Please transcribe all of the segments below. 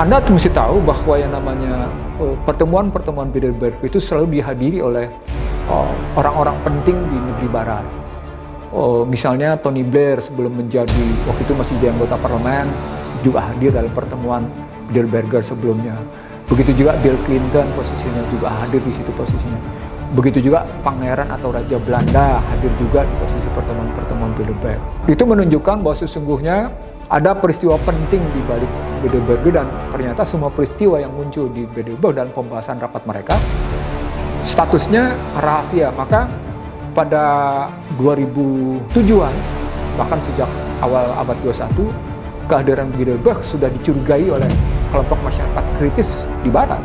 Anda mesti tahu bahwa yang namanya pertemuan-pertemuan Bilderberg itu selalu dihadiri oleh orang-orang penting di negeri barat. Misalnya Tony Blair sebelum menjadi, waktu itu masih jadi anggota parlemen, juga hadir dalam pertemuan Bilderberg sebelumnya. Begitu juga Bill Clinton posisinya juga hadir di situ posisinya. Begitu juga Pangeran atau Raja Belanda hadir juga di posisi pertemuan-pertemuan Bilderberg. Itu menunjukkan bahwa sesungguhnya ada peristiwa penting di balik Bilderberg, dan ternyata semua peristiwa yang muncul di Bilderberg dalam pembahasan rapat mereka statusnya rahasia. Maka pada 2007-an, bahkan sejak awal abad 21, kehadiran Bilderberg sudah dicurigai oleh kelompok masyarakat kritis di barat.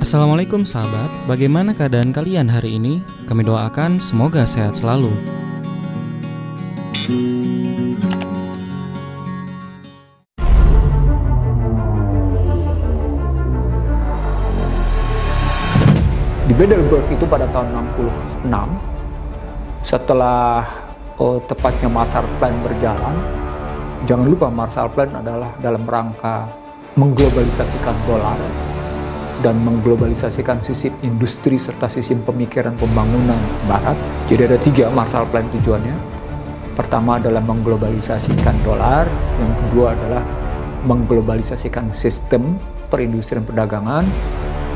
Assalamualaikum sahabat, bagaimana keadaan kalian hari ini? Kami doakan semoga sehat selalu. Di Bilderberg itu pada tahun 66, setelah tepatnya Marshall Plan berjalan, jangan lupa Marshall Plan adalah dalam rangka mengglobalisasikan dolar dan mengglobalisasikan sistem industri serta sistem pemikiran pembangunan barat. Jadi ada 3 Marshall Plan tujuannya. Pertama adalah mengglobalisasikan dolar, yang kedua adalah mengglobalisasikan sistem perindustrian perdagangan,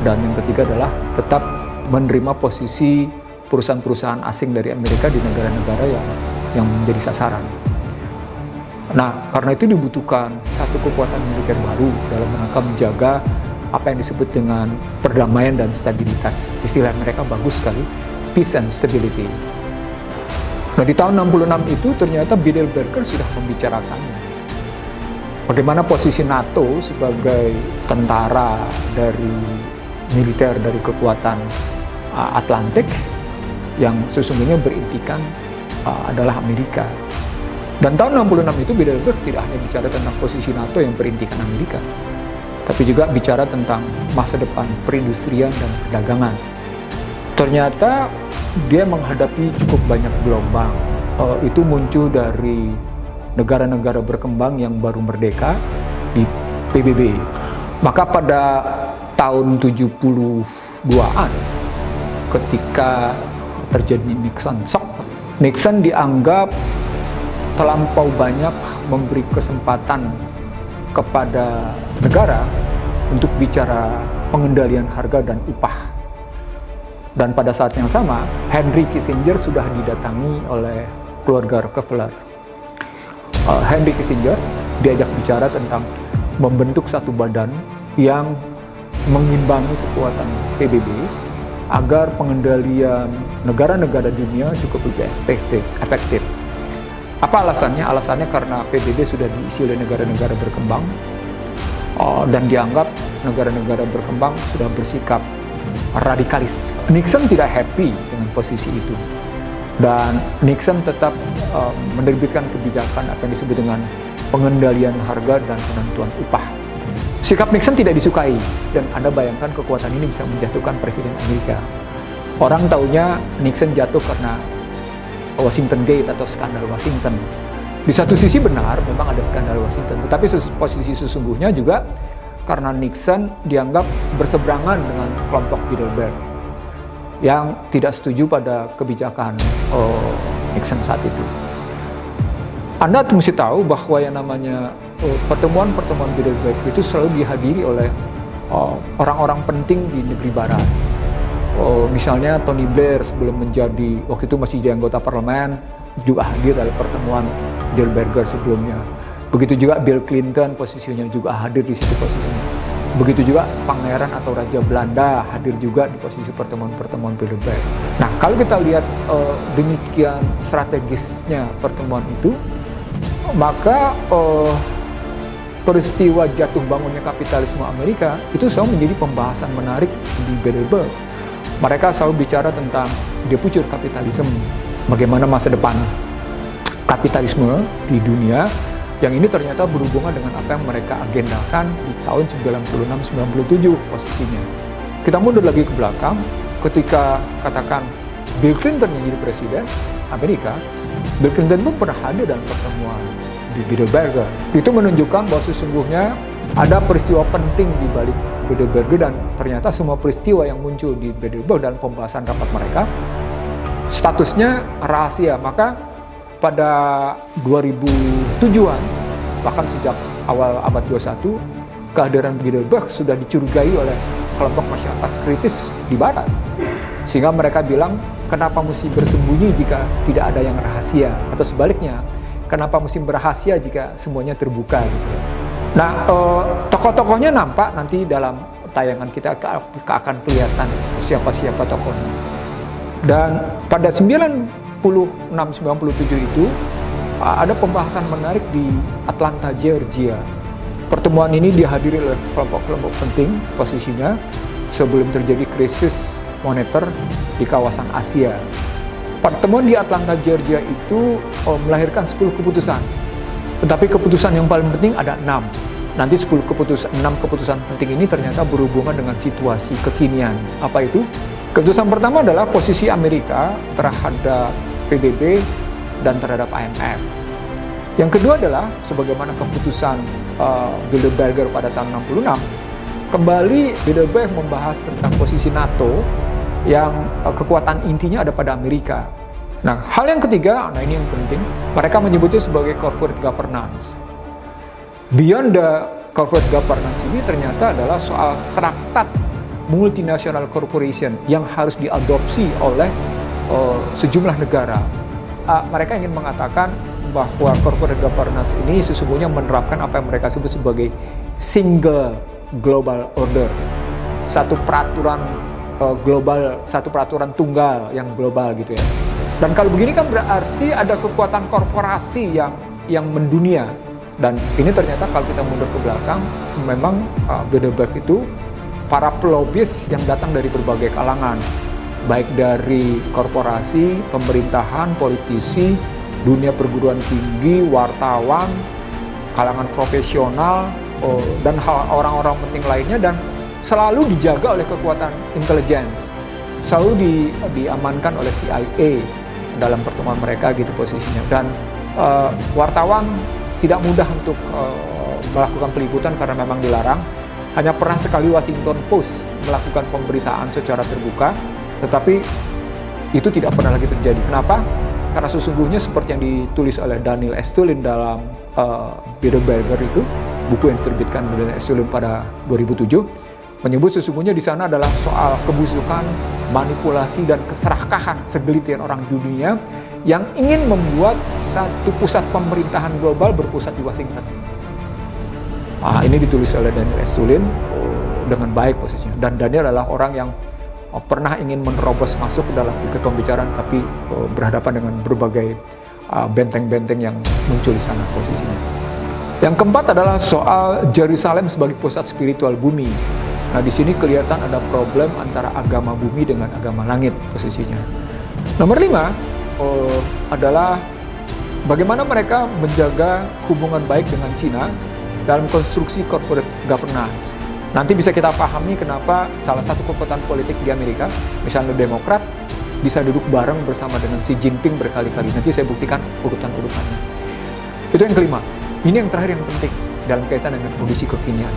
dan yang ketiga adalah tetap menerima posisi perusahaan-perusahaan asing dari Amerika di negara-negara yang menjadi sasaran. Nah, karena itu dibutuhkan satu kekuatan militer baru dalam rangka menjaga apa yang disebut dengan perdamaian dan stabilitas. Istilah mereka bagus sekali, peace and stability. Nah, di tahun 66 itu ternyata Bilderberg sudah membicarakannya. Bagaimana posisi NATO sebagai tentara dari militer dari kekuatan Atlantik yang sesungguhnya berintikan adalah Amerika. Dan tahun 66 itu Bilderberg tidak hanya bicara tentang posisi NATO yang berintikan Amerika, tapi juga bicara tentang masa depan perindustrian dan perdagangan. Ternyata dia menghadapi cukup banyak gelombang. Itu muncul dari negara-negara berkembang yang baru merdeka di PBB. Maka pada tahun 72-an, ketika terjadi Nixon Shock, Nixon dianggap terlampau banyak memberi kesempatan kepada negara untuk bicara pengendalian harga dan upah. Dan pada saat yang sama, Henry Kissinger sudah didatangi oleh keluarga Rockefeller. Henry Kissinger diajak bicara tentang membentuk satu badan yang mengimbangi kekuatan PBB agar pengendalian negara-negara dunia cukup lebih efektif. Apa alasannya? Alasannya karena PBB sudah diisi oleh negara-negara berkembang, dan dianggap negara-negara berkembang sudah bersikap radikalis. Nixon tidak happy dengan posisi itu, dan Nixon tetap menerbitkan kebijakan apa yang disebut dengan pengendalian harga dan penentuan upah. Sikap Nixon tidak disukai, dan Anda bayangkan kekuatan ini bisa menjatuhkan Presiden Amerika. Orang taunya Nixon jatuh karena Washington Gate atau skandal Washington. Di satu sisi benar, memang ada skandal Washington, tetapi posisi sesungguhnya juga karena Nixon dianggap berseberangan dengan kelompok Bilderberg yang tidak setuju pada kebijakan Nixon saat itu. Anda mesti tahu bahwa yang namanya pertemuan-pertemuan Bilderberg itu selalu dihadiri oleh orang-orang penting di negeri barat. Misalnya Tony Blair sebelum menjadi, waktu itu masih jadi anggota parlemen, juga hadir dalam pertemuan Bilderberg sebelumnya. Begitu juga Bill Clinton posisinya juga hadir di situ posisinya. Begitu juga Pangeran atau Raja Belanda hadir juga di posisi pertemuan-pertemuan Bilderberg. Nah, kalau kita lihat demikian strategisnya pertemuan itu, maka peristiwa jatuh bangunnya kapitalisme Amerika itu selalu menjadi pembahasan menarik di Bilderberg. Mereka selalu bicara tentang the future capitalism, bagaimana masa depan kapitalisme di dunia, yang ini ternyata berhubungan dengan apa yang mereka agendakan di tahun 96-97 posisinya. Kita mundur lagi ke belakang, ketika katakan Bill Clinton yang jadi presiden, Amerika, Bill Clinton pun pernah hadir dalam pertemuan di Bilderberg. Itu menunjukkan bahwa sesungguhnya ada peristiwa penting di balik Bilderberg, dan ternyata semua peristiwa yang muncul di Bilderberg dalam pembahasan rapat mereka statusnya rahasia. Maka pada 2007-an, bahkan sejak awal abad 21, kehadiran Bilderberg sudah dicurigai oleh kelompok masyarakat kritis di Barat. Sehingga mereka bilang, kenapa mesti bersembunyi jika tidak ada yang rahasia? Atau sebaliknya, kenapa mesti berahasia jika semuanya terbuka gitu. Nah, tokoh-tokohnya nampak nanti dalam tayangan kita akan kelihatan siapa-siapa tokohnya. Dan pada 96-97 itu ada pembahasan menarik di Atlanta, Georgia. Pertemuan ini dihadiri oleh kelompok-kelompok penting posisinya sebelum terjadi krisis moneter di kawasan Asia. Pertemuan di Atlanta, Georgia itu melahirkan 10 keputusan. Tetapi keputusan yang paling penting ada 6. Nanti 6 keputusan penting ini ternyata berhubungan dengan situasi kekinian. Apa itu? Keputusan pertama adalah posisi Amerika terhadap PBB dan terhadap IMF. Yang kedua adalah, sebagaimana keputusan Bilderberg pada tahun 66, kembali Bilderberg membahas tentang posisi NATO yang kekuatan intinya ada pada Amerika. Nah, hal yang ketiga, nah ini yang penting, mereka menyebutnya sebagai corporate governance. Beyond the corporate governance ini ternyata adalah soal traktat multinational corporation yang harus diadopsi oleh sejumlah negara. Mereka ingin mengatakan bahwa corporate governance ini sesungguhnya menerapkan apa yang mereka sebut sebagai single global order, satu peraturan global, satu peraturan tunggal yang global gitu ya. Dan kalau begini kan berarti ada kekuatan korporasi yang mendunia. Dan ini ternyata kalau kita mundur ke belakang, memang Bilderberg itu para pelobis yang datang dari berbagai kalangan, baik dari korporasi, pemerintahan, politisi, dunia perguruan tinggi, wartawan, kalangan profesional, dan orang-orang penting lainnya, dan selalu dijaga oleh kekuatan intelligence, selalu diamankan oleh CIA dalam pertemuan mereka gitu posisinya. Dan wartawan tidak mudah untuk melakukan peliputan karena memang dilarang. Hanya pernah sekali Washington Post melakukan pemberitaan secara terbuka, tetapi itu tidak pernah lagi terjadi. Kenapa? Karena sesungguhnya seperti yang ditulis oleh Daniel Estulin dalam Bilderberg itu, buku yang diterbitkan Daniel Estulin pada 2007, menyebut sesungguhnya di sana adalah soal kebusukan, manipulasi, dan keserakahan segelintir orang di dunia yang ingin membuat satu pusat pemerintahan global berpusat di Washington. Nah, ini ditulis oleh Daniel Estulin dengan baik posisinya. Dan Daniel adalah orang yang pernah ingin menerobos masuk ke dalam ikut pembicaraan, tapi berhadapan dengan berbagai benteng-benteng yang muncul di sana posisinya. Yang keempat adalah soal Yerusalem sebagai pusat spiritual bumi. Nah, di sini kelihatan ada problem antara agama bumi dengan agama langit posisinya. Nomor 5 adalah bagaimana mereka menjaga hubungan baik dengan Cina dalam konstruksi corporate governance. Nanti bisa kita pahami kenapa salah satu kekuatan politik di Amerika, misalnya Demokrat, bisa duduk bareng bersama dengan Xi Jinping berkali-kali. Nanti saya buktikan urutan-urutannya. Itu yang kelima. Ini yang terakhir yang penting dalam kaitan dengan kondisi kekinian.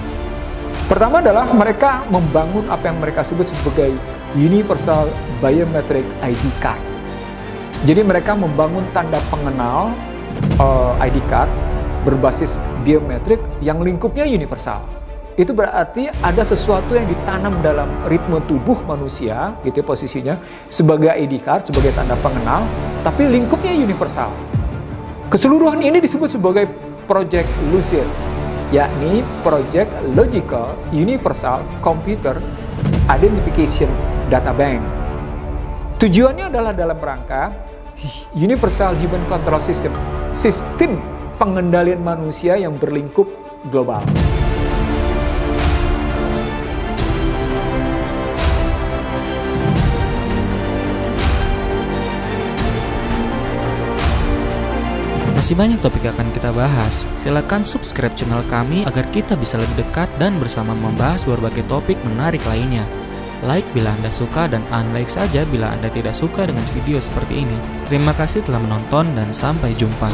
Pertama adalah mereka membangun apa yang mereka sebut sebagai Universal Biometric ID Card. Jadi mereka membangun tanda pengenal ID card berbasis biometrik yang lingkupnya universal. Itu berarti ada sesuatu yang ditanam dalam ritme tubuh manusia, gitu posisinya, sebagai ID card, sebagai tanda pengenal, tapi lingkupnya universal. Keseluruhan ini disebut sebagai Project Lucid, yakni Project Logical Universal Computer Identification Data Bank. Tujuannya adalah dalam rangka Universal Human Control System, sistem pengendalian manusia yang berlingkup global. Masih banyak topik yang akan kita bahas. Silakan subscribe channel kami agar kita bisa lebih dekat dan bersama membahas berbagai topik menarik lainnya. Like bila Anda suka dan unlike saja bila Anda tidak suka dengan video seperti ini. Terima kasih telah menonton dan sampai jumpa.